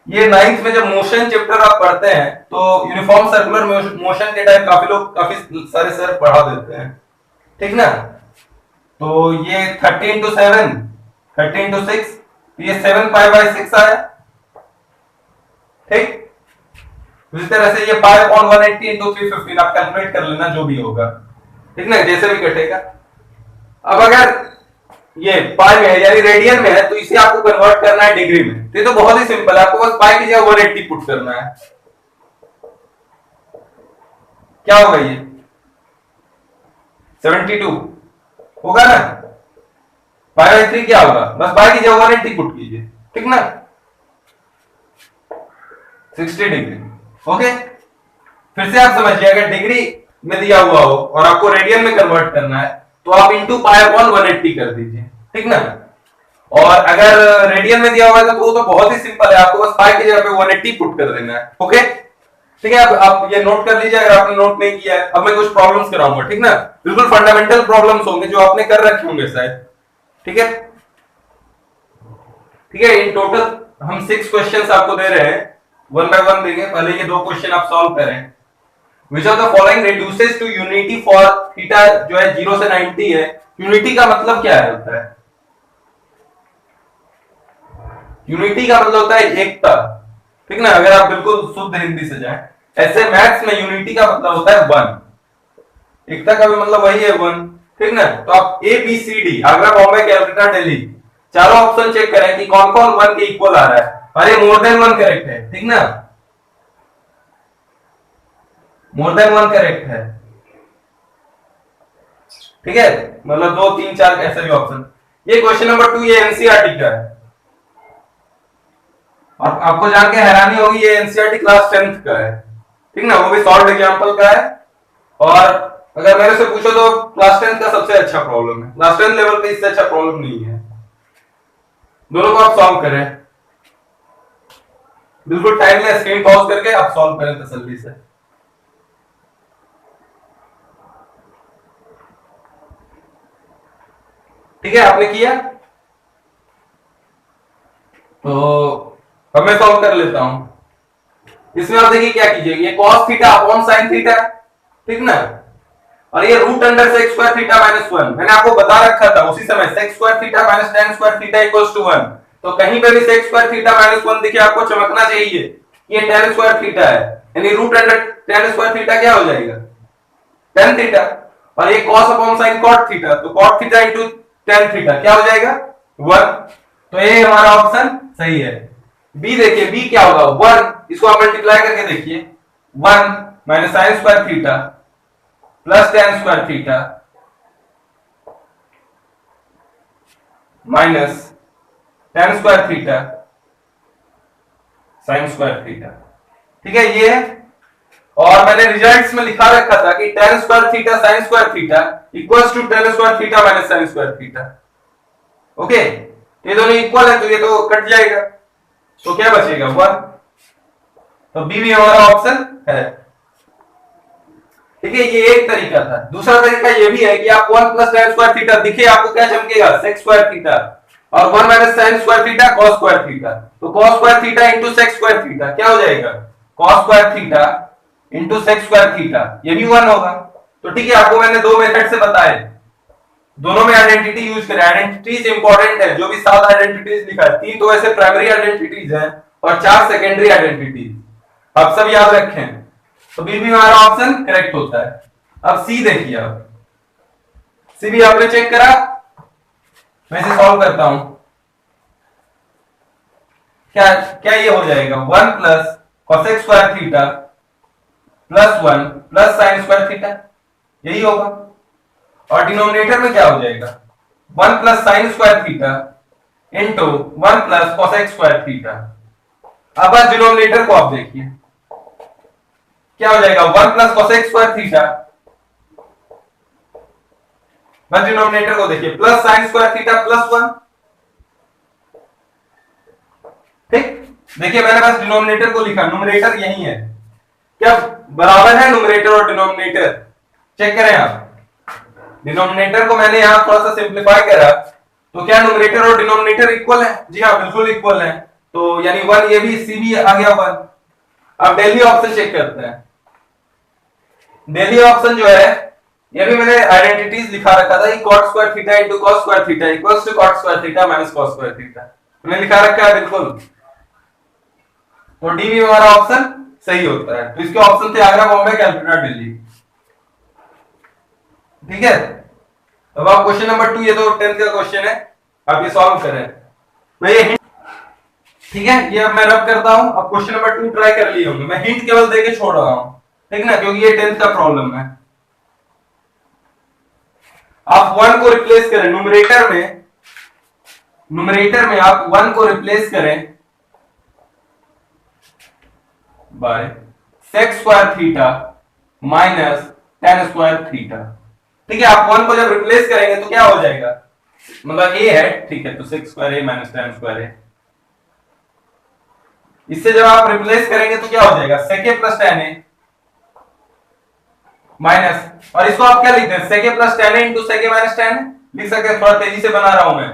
ये 9th में जब मोशन चैप्टर आप पढ़ते हैं तो यूनिफॉर्म सर्कुलर मोशन के टाइम काफी सारे सर पढ़ा देते हैं, ठीक ना। तो ये 30 इंटू 7, 30 इंटू 6, ये 7 पाई बाई 6 आया, ठीक। उसी तरह से ये पाई अपॉन 180 इंटू 315 आप कैलकुलेट कर लेना जो भी होगा, ठीक ना, जैसे भी कटेगा। अब अगर ये पाई में है यानी रेडियन में है तो इसे आपको कन्वर्ट करना है डिग्री में, तो ये तो बहुत ही सिंपल है, आपको बस पाई की जगह 180 पुट करना है। क्या होगा ये 72 होगा ना, पाई बाई 3 क्या होगा, बस पाई की जगह 180 पुट कीजिए, ठीक ना, 60 डिग्री। ओके, फिर से आप समझिए, अगर डिग्री में दिया हुआ हो और आपको रेडियन में कन्वर्ट करना है तो आप इंटू पाई अपॉन 180 कर दीजिए, ठीक ना। और अगर रेडियन में दिया हुआ है तो वो तो बहुत ही सिंपल है, आपको बस पाई की जगह पे 180 पुट कर देना है। ओके, ठीक है, आप ये नोट कर लीजिए अगर आपने नोट नहीं किया है। अब मैं कुछ प्रॉब्लम्स कराऊंगा, ठीक ना, बिल्कुल फंडामेंटल प्रॉब्लम्स होंगे जो आपने कर रखे होंगे शायद, ठीक है। ठीक है, इन टोटल हम 6 क्वेश्चंस आपको दे रहे हैं, 1 बाय 1 देंगे। पहले ये 2 क्वेश्चन आप सॉल्व करें। Which of the following reduces to unity for theta जो है 0 से 90 है। यूनिटी का मतलब क्या है होता है, यूनिटी का मतलब होता है एकता, ठीक ना, अगर आप बिल्कुल शुद्ध हिंदी से जाएं। ऐसे मैथ्स में यूनिटी का मतलब होता है 1, एकता का भी मतलब वही है 1, ठीक ना। तो आप A B C D Agra Bombay Calcutta Delhi चारों ऑप्शन चेक करें कि कौन कौन 1 के इक्वल आ रहा है, और ये मोर देन 1 करेक्ट है, ठीक ना, मोर देन 1 करेक्ट है, ठीक है, मतलब 2 3 4 ऐसे भी ऑप्शन। ये क्वेश्चन नंबर 2 ये एनसीईआरटी का है, और आपको जान के हैरानी होगी ये एनसीईआरटी क्लास 10th का है, ठीक ना, वो भी सॉल्व एग्जांपल का है। और अगर मेरे से पूछो तो क्लास 10th का सबसे अच्छा प्रॉब्लम है, क्लास 10 लेवल पे इससे अच्छा प्रॉब्लम नहीं है। दोनों को आप सॉल्व करें, बिल्कुल टाइम में स्क्रीन पॉज करके आप सॉल्व करें तसल्ली से। ठीक है, आपने किया तो अब मैं सॉल्व कर लेता हूं। इसमें आप देखिए क्या कीजिए, ये cos theta upon sin theta, ठीक ना, और ये root under sec square theta minus 1 मैंने आपको बता रखा था उसी समय, sec square theta minus tan square theta equals to 1। तो कहीं पे भी sec स्क्वायर थीटा माइनस 1 दिखे आपको चमकना चाहिए, ये tan स्क्वायर थीटा है, यानी root under tan square theta क्या हो जाएगा tan थीटा, और ये cos upon sin cot theta, तो cot theta into tan theta क्या हो जाएगा 1। तो ये हमारा ऑप्शन सही है। बी देखिए, बी क्या होगा 1, इसको आप मल्टीप्लाई करके देखिए, 1 minus sin square theta plus tan square theta minus tan square theta sin square theta, ठीक है ये। और मैंने रिजल्ट्स में लिखा रखा था कि tan square theta sin square theta equals to tan square theta minus sin square theta, okay, तो ये दोनों इक्वल है तो ये तो कट जाएगा, तो क्या बचेगा 1। तो बी भी हमारा ऑप्शन है। ठीक है, ये एक तरीका था। दूसरा तरीका ये भी है कि आप 1 प्लस tan स्क्वायर थीटा दिखे आपको क्या चमकेगा sec स्क्वायर थीटा, और 1 minus sin square theta cos square theta. तो cos square theta into sec square theta क्या हो जाएगा, cos square theta into sec square theta, ये भी 1 होगा। तो ठीक है, आपको मैंने दो मेथड से बताए, दोनों में आइडेंटिटी यूज करें। आइडेंटिटीज इंपॉर्टेंट है, जो भी 7 आइडेंटिटीज लिखा है, 3 तो ऐसे प्राइमरी आइडेंटिटीज हैं और 4 सेकेंडरी आइडेंटिटीज, आप सब याद रखें। तो बी भी हमारा ऑप्शन करेक्ट होता है। अब सी देखिए, अब सी भी आपने चेक करा, मैं इसे सॉल्व करता हूं। क्या क्या ये हो जाएगा 1 plus cosec square theta plus 1 plus sin square theta, यही होगा। और डिनोमिनेटर में क्या हो जाएगा 1 plus sin square theta into 1 plus cosec square theta. अब बस डिनोमिनेटर को आप देखिए क्या हो जाएगा 1 प्लस cosec स्क्वायर थीटा, बस डिनोमिनेटर को देखिए, plus sin square theta plus 1। ठीक, देखिए मैंने बस डिनोमिनेटर को लिखा, न्यूमरेटर यही है, क्या बराबर है न्यूमरेटर और डिनोमिनेटर, चेक करें आप। डिनोमिनेटर को मैंने यहां थोड़ा सा सिंप्लीफाई करा, तो क्या न्यूमरेटर और डिनोमिनेटर इक्वल है? जी हाँ, बिल्कुल इक्वल है। तो यानी 1, ये भी सी भी आ गया 1। अब डेली ऑप्शन चेक करते हैं। डेली ऑप्शन जो है, ये भी मैंने आइडेंटिटीज लिखा रखा था कि cot square theta into cos square theta equals to cot square theta minus cos square theta, मैंने लिखा रखा है बिल्कुल। तो डी भी हमारा ऑप्शन सही होता है। तो इसके ऑप्शन थे आगरा, बॉम्बे, कैलकाटा, दिल्ली। ठीक है, अब आप क्वेश्चन नंबर 2, ये तो 10th का क्वेश्चन है, आप ये सॉल्व करें। मैं ये ठीक है, ये अब मैं रब करता हूं। अब क्वेश्चन नंबर 2 ट्राई कर लिए होंगे, मैं हिंट केवल देके छोड़ रहा हूं, ठीक ना, क्योंकि ये 10th का प्रॉब्लम है। आप 1 को रिप्लेस करें न्यूमरेटर में आप 1 को रिप्लेस करें by sec square theta minus tan square theta. ठीक है, आप 1 को जब रिप्लेस करेंगे तो क्या हो जाएगा, मतलब a है, ठीक है, तो sec square a minus tan square a। इससे जब आप रिप्लेस करेंगे तो क्या हो जाएगा sec a plus tan a minus, और इसको आप क्या लिखते हैं sec a plus tan a into sec a minus tan a लिख सकते हैं। थोड़ा तेजी से बना रहा हूं मैं,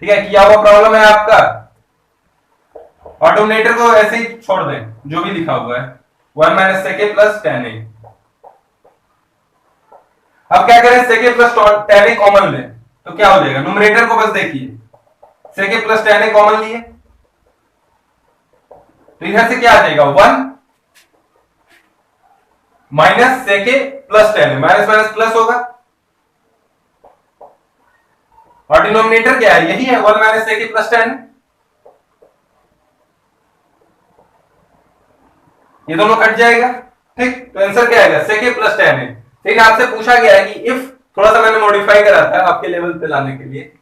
ठीक है, किया हुआ प्रॉब्लम है आपका। ऑटोमेटर को ऐसे ही छोड़ दें, जो भी लिखा हुआ है 1 minus sec a plus tan a। अब क्या करें, sec a plus tan a common लें तो क्या हो जाएगा, न्यूमरेटर को बस देखिए, sec a plus tan a common लिए तो इधर से क्या आ जाएगा 1 minus sec a plus tan a, minus minus plus होगा, और डिनोमिनेटर क्या है, यही है 1 minus sec a plus tan a। ये दोनों कट जाएगा, ठीक, तो आंसर क्या आएगा sec a plus tan a। लेकिन आपसे पूछा गया है कि इफ, थोड़ा सा मैंने मॉडिफाई करा था आपके लेवल पे लाने के लिए,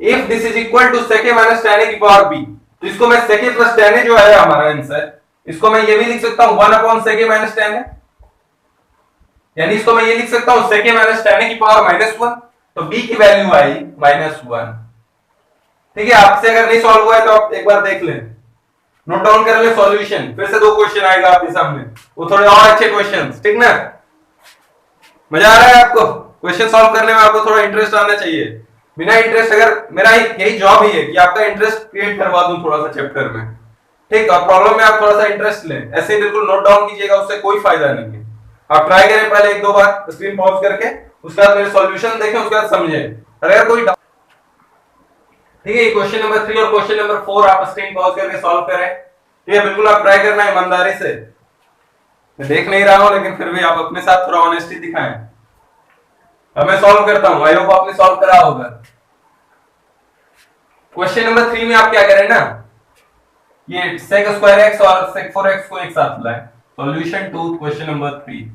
if this is equal to sec a minus tan a की पावर b, तो इसको मैं sec a plus tan a जो है हमारा आंसर, इसको मैं ये भी लिख सकता हूं 1 upon sec a minus tan a, यानी इसको मैं ये लिख सकता हूं sec a minus tan a की पावर माइनस 1, तो b की वैल्यू आई माइनस 1। ठीक है, आपसे अगर नहीं सॉल्व हुआ है तो आप एक बार देख लें, नोट डाउन कर ले सॉल्यूशन, फिर से 2 क्वेश्चन आएगा आपके सामने, वो थोड़े और अच्छे क्वेश्चंस, ठीक ना। मजा आ रहा है आपको क्वेश्चन सॉल्व करने में, आपको थोड़ा इंटरेस्ट आना चाहिए। बिना इंटरेस्ट, अगर मेरा यही जॉब ही है कि आपका इंटरेस्ट क्रिएट करवा दूं थोड़ा सा चैप्टर में, ठीक, और प्रॉब्लम में आप थोड़ा सा इंटरेस्ट लें, ऐसे ही बिल्कुल नोट डाउन कीजिएगा, उससे कोई फायदा नहीं है। आप ट्राई करें पहले 1-2 बार स्क्रीन पॉज करके, उसके बाद मेरे सॉल्यूशन देखें, उसके बाद समझें। अगर कोई ठीक है, क्वेश्चन नंबर 3 और क्वेश्चन नंबर 4 आप स्क्रीन पॉज करके सॉल्व करें। ठीक है, बिल्कुल आप ट्राई करना ईमानदारी से, मैं देख नहीं रहा हूं लेकिन फिर भी आप अपने साथ थोड़ा ऑनेस्टी दिखाएं। अब मैं सॉल्व करता हूं, आई होप आपने सॉल्व करा होगा। क्वेश्चन नंबर 3 में आप क्या करें ना, ये sec स्क्वायर x और sec 4x को एक साथ लाएं। सॉल्यूशन टू क्वेश्चन नंबर 3,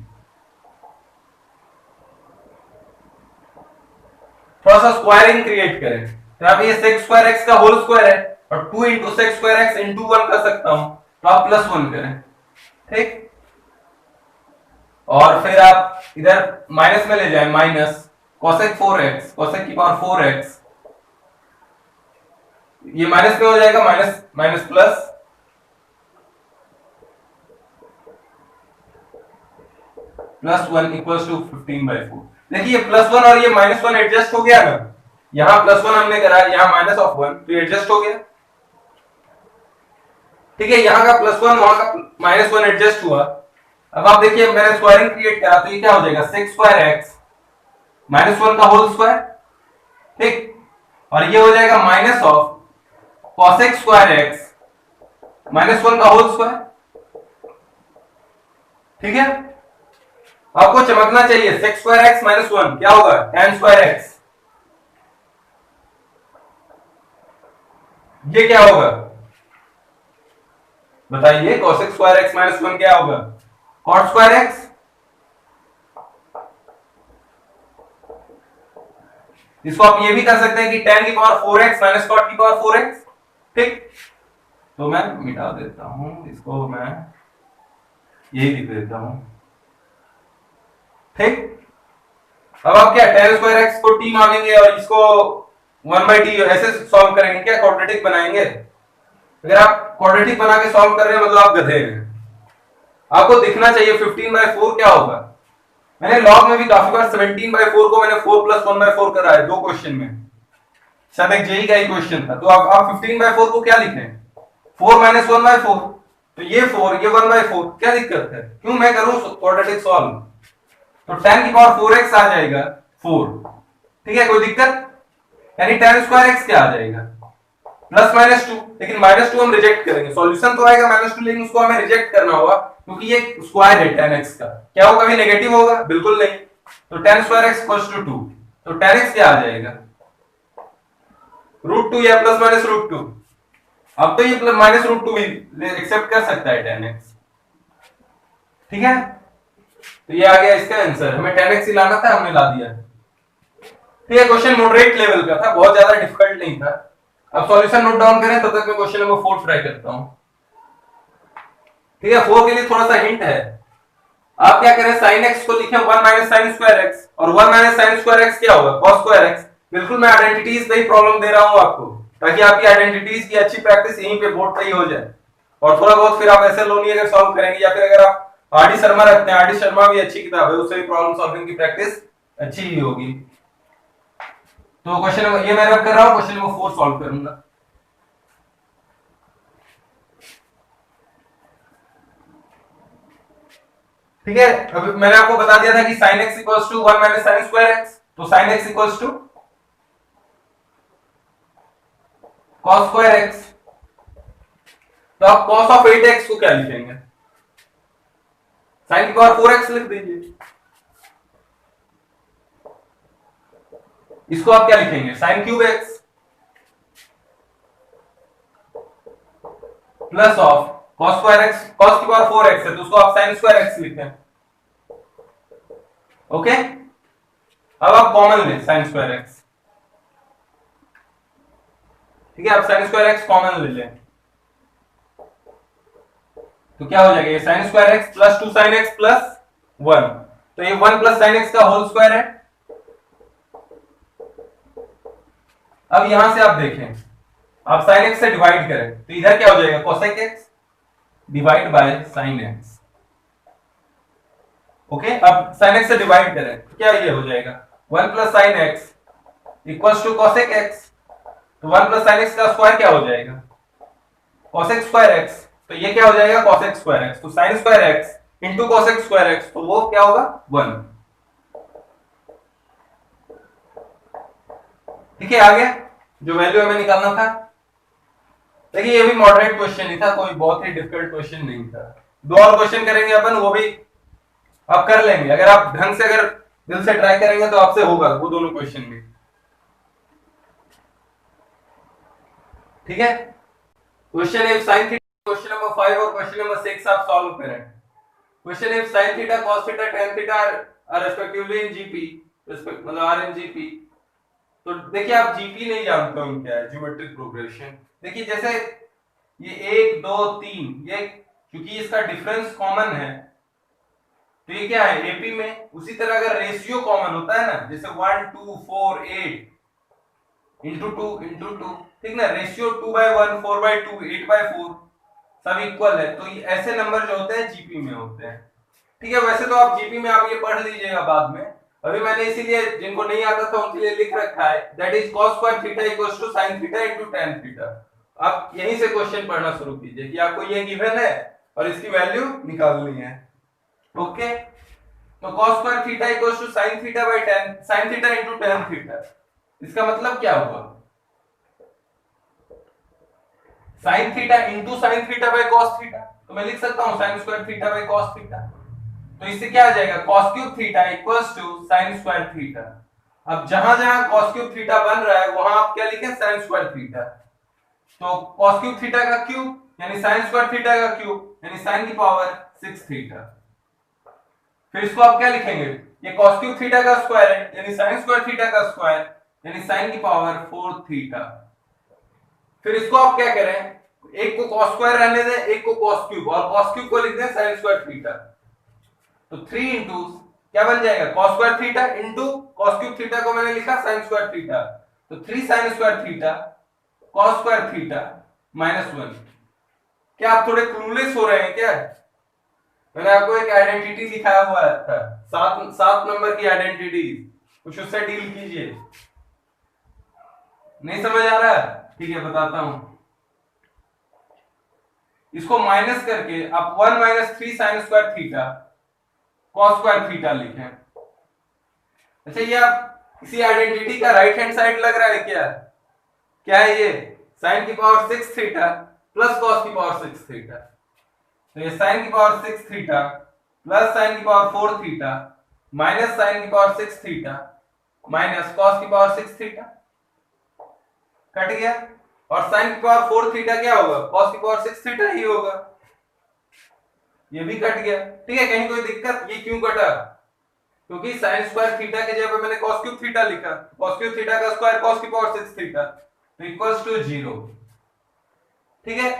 थोड़ा सा स्क्वायरिंग क्रिएट करें। तो आप ये sec स्क्वायर x का होल स्क्वायर है, और 2 into sec square x into 1 कर सकता हूं, तो आप प्लस 1 करें, ठीक, और फिर आप इधर माइनस में ले जाएं, माइनस cosec 4x, cosec की पावर 4x ये माइनस में हो जाएगा, minus minus plus, plus 1 equals to 15/4। देखिए प्लस 1 और ये माइनस 1 एडजस्ट हो गया ना, यहां प्लस 1 हमने करा, यहां माइनस ऑफ 1, तो एडजस्ट हो गया। ठीक है, यहां का प्लस 1 वहां का माइनस 1 एडजस्ट हुआ। अब आप देखिए मैंने स्क्वायरिंग क्रिएट करा, तो ये क्या हो जाएगा, sec स्क्वायर x माइनस 1 का होल स्क्वायर। ठीक, और ये हो जाएगा minus of cosec square x minus 1 का होल स्क्वायर। ठीक है, आपको चमकना चाहिए, sec स्क्वायर x माइनस 1 क्या होगा, tan स्क्वायर x। ये क्या होगा बताइए, cosec स्क्वायर x माइनस 1 क्या होगा, cot स्क्वायर x। इसको आप ये भी कर सकते हैं कि tan की पावर 4x माइनस cot की पावर 4x। ठीक, तो मैं मिटा देता हूं इसको, मैं यही लिख देता हूं। ठीक, अब आप क्या tan स्क्वायर x को t मानेंगे और इसको 1/t ऐसे सॉल्व करेंगे, क्या क्वाड्रेटिक बनाएंगे। अगर आप क्वाड्रेटिक बना के सॉल्व कर रहे हैं मतलब आप गधे हैं। आपको दिखना चाहिए 15/4 क्या होगा। मैंने लॉग में भी काफी बार 17/4 को मैंने 4 + 1/4 करा है, 2 क्वेश्चन में, शायद एक जेई का ही क्वेश्चन था। तो आप 15/4 को क्या लिखें, 4 - 1/4, तो ये 4 ये 1/4, क्या दिक्कत है, क्यों मैं करूं क्वाड्रेटिक सॉल्व। तो tan की पावर 4x आ जाएगा 4। ठीक है, कोई दिक्कत, यानी tan स्क्वायर x क्या आ जाएगा, +-2। लेकिन -2 हम रिजेक्ट करेंगे, सॉल्यूशन तो आएगा -2, लेकिन उसको हमें रिजेक्ट करना होगा क्योंकि ये स्क्वायर है tan x का। क्या वो कभी नेगेटिव होगा, बिल्कुल नहीं। तो tan स्क्वायर x = 2, तो tan x क्या आ जाएगा, √2 या ±√2। अब तो ये -√2 भी एक्सेप्ट कर सकता है tan x। ठीक है, तो ये आ गया इसका आंसर, हमें tan x ही लाना था, हमने ला दिया। ठीक है, क्वेश्चन मॉडरेट लेवल का था, बहुत ज्यादा डिफिकल्ट नहीं था। अब सॉल्यूशन नोट डाउन करें, तब तक मैं क्वेश्चन नंबर 4 ट्राई करता हूं। ठीक है, 4 के लिए थोड़ा सा हिंट है। आप क्या करें, sin x को लिखें 1 - sin स्क्वायर x, और 1 - sin स्क्वायर x क्या होगा, cos स्क्वायर x। बिल्कुल मैं आइडेंटिटीज पे ही प्रॉब्लम दे रहा हूं आपको, ताकि आपकी आइडेंटिटीज की अच्छी प्रैक्टिस यहीं पे बोर्ड पे ही हो जाए। और थोड़ा बहुत फिर आप ऐसे लोनी अगर सॉल्व करेंगे, या फिर अगर आप आरडी शर्मा रखते हैं, आरडी शर्मा भी अच्छी किताब है, उससे भी प्रॉब्लम सॉल्विंग की प्रैक्टिस अच्छी ही होगी। तो क्वेश्चन नंबर ये मैं रब कर रहा हूं, क्वेश्चन नंबर 4 सॉल्व करूंगा। ठीक है, अब मैंने आपको बता दिया था कि sin x = 1 - sin square x, तो sin x = cos square x। तो आप cos ऑफ 8x को क्या लिखेंगे, sin की पावर 4x लिख दीजिए। इसको आप क्या लिखेंगे, sin cube x plus of cos square x, cos की पावर 4x है तो उसको आप sin स्क्वायर x लिखें। ओके, अब आप कॉमन लें sin स्क्वायर x। ठीक है, आप sin स्क्वायर x कॉमन ले लें, तो क्या हो जाएगा, ये sin square x plus 2 sin x plus 1, तो ये 1 + sin x का होल स्क्वायर है। अब यहां से आप देखें, आप sin x से डिवाइड करें तो इधर क्या हो जाएगा, cosec x divide by sin x। Okay, अब sin x से डिवाइड करें तो क्या ये हो जाएगा, 1 + sin x = cosec x। तो 1 + sin x का स्क्वायर क्या हो जाएगा, cosec स्क्वायर x, तो ये क्या हो जाएगा, cosec स्क्वायर x। तो sin square x into cosec square x, तो वो क्या होगा, 1। ठीक है, आ गया जो वैल्यू हमें निकालना था। देखिए ये भी मॉडरेट क्वेश्चन ही था, कोई बहुत ही डिफिकल्ट क्वेश्चन नहीं था। 2 और क्वेश्चन करेंगे अपन, वो भी आप कर लेंगे, अगर आप ढंग से अगर दिल से ट्राई करेंगे तो आपसे होगा वो दोनों क्वेश्चन भी। ठीक है, question if sin theta, question number 5 और क्वेश्चन नंबर 6 आप सॉल्व करें। Question if sin theta cos theta tan theta are respectively in GP, मतलब आर इन जीपी। तो देखिए आप जीपी नहीं जानते हो क्या है, ज्योमेट्रिक प्रोग्रेशन। देखिए जैसे ये 1 2 3, ये क्योंकि इसका डिफरेंस कॉमन है तो ये क्या है, एपी में। उसी तरह अगर रेशियो कॉमन होता है ना, जैसे 1 2 4 8 × 2 × 2, ठीक ना, रेशियो 2/1, 4/2, 8/4 सब इक्वल है, तो ये ऐसे नंबर जो होते हैं जीपी में होते हैं। ठीक है, वैसे तो आप जीपी में आप ये पढ़ लीजिएगा बाद में, अभी मैंने इसीलिए जिनको नहीं आता था उनके लिए लिख रखा है, that is cos square theta equals to sin theta into tan theta. आप यहीं से क्वेश्चन पढ़ना शुरू कीजिए कि आपको ये गिवन है और इसकी वैल्यू निकालनी है। ओके, तो cos square theta equals to sin theta by tan, sin theta into tan theta, इसका मतलब क्या हुआ, sin theta into sin theta by cos theta, तो मैं लिख सकता हूं sin square theta by cos theta, तो इससे क्या आ जाएगा cos cube theta equals to sin square theta. अब जहां जहां cos क्यूब थीटा बन रहा है वहां आप क्या लिखें sin स्क्वायर थीटा, तो cos क्यूब थीटा का क्यूब यानी sin स्क्वायर थीटा का क्यूब यानी sin की पावर 6 थीटा। फिर इसको आप क्या लिखेंगे, ये cos क्यूब थीटा का स्क्वायर है यानी sin स्क्वायर थीटा का स्क्वायर यानी sin की पावर 4 थीटा। फिर इसको आप क्या करें, एक को cos स्क्वायर रहने दें, एक को cos क्यूब, और cos क्यूब को लिख दें sin स्क्वायर थीटा, तो 3 इंटू क्या बन जाएगा cos square theta into cos cube theta को मैंने लिखा sin स्क्वायर थीटा, तो 3 sin square theta cos square theta -1। क्या आप थोड़े क्लूलेस हो रहे हैं क्या, मैंने आपको एक आइडेंटिटी दिखाया हुआ था, सात नंबर की आइडेंटिटी, कुछ उससे डील कीजिए। नहीं समझ आ रहा है, ठीक है बताता हूं, इसको माइनस करके आप 1 - 3 sin square theta cos square theta लिखें। अच्छा, ये आप इसी आइडेंटिटी का राइट हैंड साइड लग रहा है क्या, क्या है ये sin की पावर 6 थीटा प्लस cos की पावर 6 थीटा, तो ये sin की पावर 6 थीटा प्लस sin की पावर 4 थीटा माइनस sin की पावर 6 थीटा माइनस cos की पावर 6 थीटा, कट गया, और sin की पावर 4 थीटा क्या होगा cos की पावर 6 थीटा ही होगा, ये भी कट गया। ठीक है, कहीं कोई दिक्कत, ये क्यों कटा, क्योंकि sin स्क्वायर थीटा के जगह पे मैंने cos क्यूब थीटा लिखा, cos क्यूब थीटा का स्क्वायर cos की पावर 6 थीटा, तो इक्वल्स टू 0। ठीक है,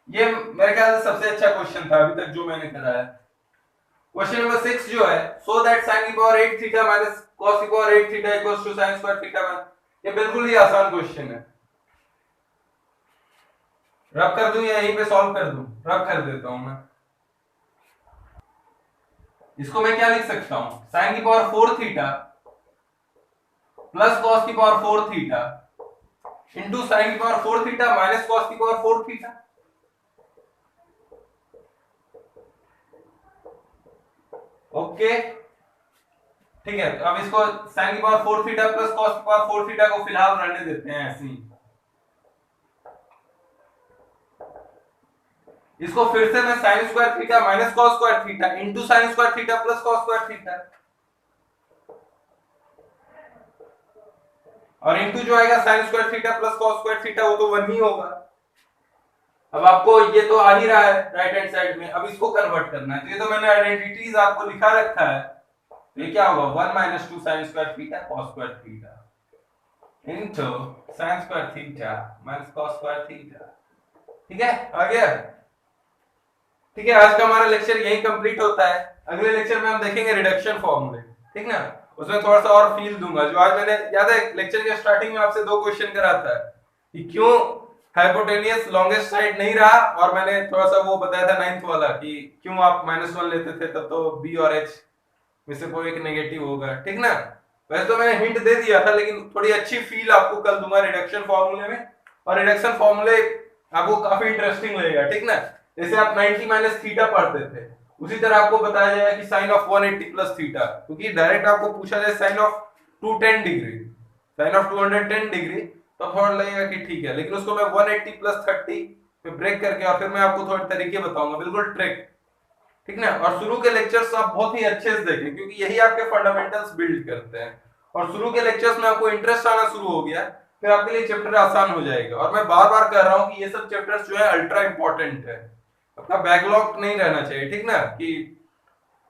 ये मेरे ख्याल से सबसे अच्छा क्वेश्चन था अभी तक जो मैंने कराया। क्वेश्चन नंबर 6 जो है, सो दैट sin की पावर 8 थीटा माइनस cos की power 8 theta equals to sin square theta, ये बिल्कुल ही आसान क्वेश्चन है। रब कर दूं या यहीं पे सॉल्व कर दूं, रब कर देता हूं मैं। इसको मैं क्या लिख सकता हूं, sin की पावर 4 थीटा प्लस cos की पावर 4 थीटा इंटू sin की पावर 4 थीटा माइनस cos की पावर 4 थीटा। ओके, ठीक है, तो अब इसको sin की पावर 4 थीटा प्लस cos की पावर 4 थीटा को फिलहाल रहने देते हैं ऐसे ही। इसको फिर से मैं sin square theta minus cos square theta into sin square theta plus cos square theta, और इंटू जो आएगा sin square theta plus cos square theta, वो तो 1 ही होगा। अब आपको ये तो आ ही रहा है राइट हैंड साइड में, अब इसको कन्वर्ट करना है, तो ये तो मैंने आइडेंटिटीज आपको लिखा रखा है, तो ये क्या होगा 1 - 2 sin square theta cos square theta into sin square theta minus cos square theta. ठीक है, आ गया। ठीक है, आज का हमारा लेक्चर यही कंप्लीट होता है, अगले लेक्चर में हम देखेंगे रिडक्शन फॉर्मूले, ठीक ना, उसमें थोड़ा सा और फील दूंगा। जो आज मैंने याद है लेक्चर के स्टार्टिंग में आपसे 2 क्वेश्चन कराता है कि क्यों हाइपोटेनियस लॉन्गेस्ट साइड नहीं रहा, और मैंने थोड़ा सा वो बताया था 9th वाला कि क्यों आप -1 लेते थे, तब तो बी और एच में से कोई एक नेगेटिव होगा। ठीक ना, वैसे तो मैंने हिंट दे दिया था, लेकिन थोड़ी अच्छी फील आपको कल दूंगा रिडक्शन फॉर्मूले में, और रिडक्शन फॉर्मूले आपको काफी इंटरेस्टिंग लगेगा। ठीक ना, जैसे आप 90 - थीटा पढ़ते थे, उसी तरह आपको बताया जाएगा कि sin ऑफ 180 प्लस थीटा, क्योंकि डायरेक्ट आपको पूछा जाए sin of 210 degree, sin of 210 degree, तो थोड़ा लगेगा कि ठीक है, लेकिन उसको मैं 180 प्लस 30 पे ब्रेक करके और फिर मैं आपको थोड़े तरीके बताऊंगा, बिल्कुल ट्रिक। ठीक ना, और शुरू के लेक्चर्स आप बहुत ही अच्छे से देखें, क्योंकि यही आपके फंडामेंटल्स बिल्ड करते हैं, और शुरू के लेक्चर्स में आपको इंटरेस्ट आना शुरू हो गया, फिर आपके लिए चैप्टर आसान हो जाएगा। और मैं बार बार कह रहा हूं कि ये सब चैप्टर्स जो है अल्ट्रा इंपॉर्टेंट है, आपका बैकलॉग नहीं रहना चाहिए। ठीक ना, कि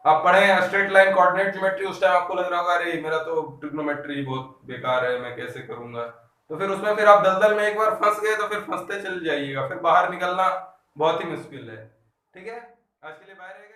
आप पढ़े स्ट्रेट लाइन कोऑर्डिनेट ज्योमेट्री, उस टाइम आपको लग रहा होगा अरे मेरा तो ट्रिग्नोमेट्री बहुत बेकार है, मैं कैसे करूंगा, तो फिर उसमें फिर आप दलदल में एक बार फंस गए तो फिर फंसते चल जाइएगा, फिर बाहर निकलना बहुत ही मुश्किल है। ठीक है, आज के लिए बाय।